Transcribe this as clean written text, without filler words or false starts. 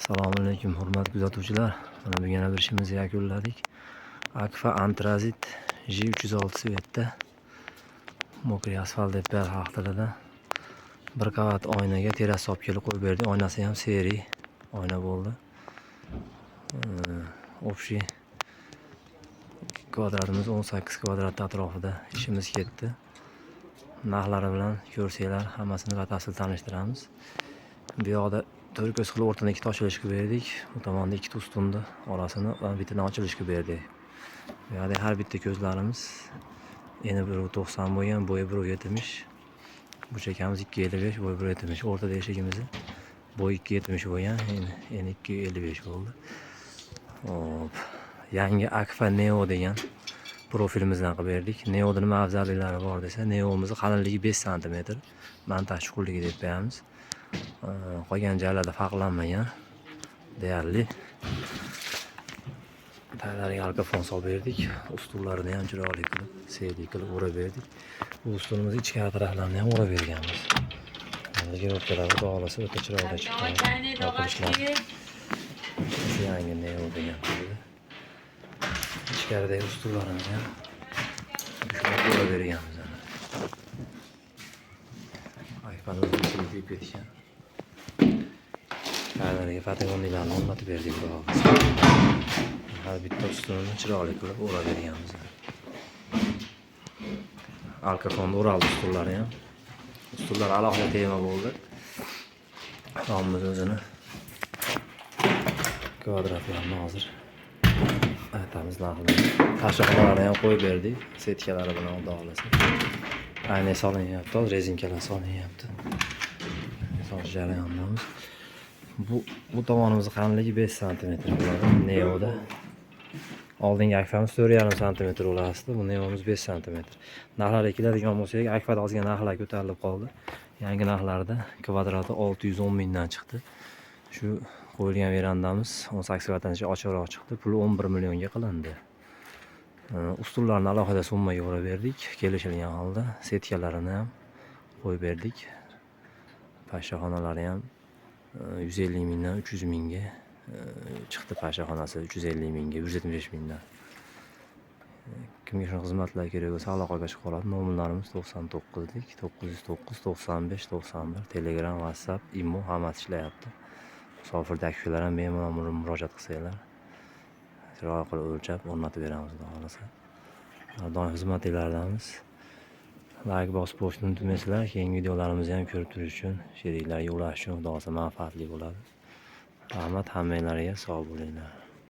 Assalomu alaykum hurmatli kuzatuvchilar. Mana bu yana bir ishimizni yakunladik. Akfa Antrazit J306 svetda mokriy asfalt deb ber xalq tilida. Bir qavat oynaga teras solib kelib qo'yib berdi. Oynasi ham seri oyna bo'ldi. Общий kvadratimiz 18 kvadrat atrofida ishimiz ketdi. Narxlari bilan ko'rsanglar hammasini batafsil tanishtiramiz. Bu yoqda 4 ko'z qilib o'rtadan ikkita ochilishga berdik. Bu tomonda ikkita ustunni orasini bittadan ochilishga berdik. Bu yoqda har bitta ko'zlarimiz eni 1.90 bo'lgan, bo'yi 1.70. Bu chekamiz 2.55, bo'yi 1.70. O'rtada eshigimiz bo'yi 2.70 bo'lgan, eni 2.55 bo'ldi. Hop. Yangi Akfa Neo degan profilimizdan qilib berdik. Neo'da nima afzalliklari bor desa, Neo'mizni qalinligi 5 sm, montaj chuqurligi deb beramiz. Qolgan joylarda farqlanmagan deyarli. Tayyorlarga alkafon solib berdik. Ustunlarini ham chiroyli qilib, seyli qilib o'rab berdik. Bu ustunimizni ichkari taraflarini ham o'rab berganmiz. Girovkalarni bog'lasa o'ta chiroyli chiqadi. Shu yangi Neo degan bo'ldi. Ichkaridagi ustunlarimizni ham o'rab berganmiz. iPhone'ni silib ketgan. Tayyorlarga fotogonlarni o'rnatib berdik. Har bitta ustunni chiroyli qilib o'rab berganmiz. Alkafonni o'raldi ustunlari ham. Ustunlar alohida tema bo'ldi. Romimiz o'zini kvadratlarini hozir aytamiz narxini. Qashqalarni ham qo'yib berdik. Setkalari bilan bog'lasa. Ayni solinyapti, rezinkalar solinyapti. Solish jarayonidamiz. Bu tomonimizni qalinligi 5 sm bo'ladi. Neo'da oldingi Akfamiz 4,5 sm bo'lardi. Bu Neo'miz 5 sm. Narxlarga keladigan bo'lsak, Akfada ozgina narxlar ko'tarilib qoldi. Yangi narxlarda kvadrati 610 mingdan chiqdi. Shu qo'yilgan verandamiz 18 kvadratdan ochiqroq chiqdi. Puli 11 millionga qilindi. Ustunlarni alohida summaga o'rab berdik. Kelishilgan holda setkalarini ham qo'yib berdik. Pashshaxonalari ham 150 mingdan 300 mingga chiqdi. Pashshaxonasi 350 mingga, 175 mingdan. Kimga shunaqa xizmatlar kerak bo'lsa aloqaga chiqib qoladi. Nomerlarimiz 99 dik, 909 95 91. Telegram, WhatsApp, Imo hammasi ishlayapti. Musofirda akfalar ham bemalol murojaat qilsanglar, chiroyli qilib o'lchab o'rnatib beramiz, xudo xolasa. Doim xizmatlaringlardamiz. Like bosib qo'yishni unutmaysizlar. Keyingi videolarimizni ham ko'rib turish uchun, sheriklarga ulash uchun xudo xolasa manfaatli bo'ladi. Rahmat, hammanglarga sog' bo'linglar.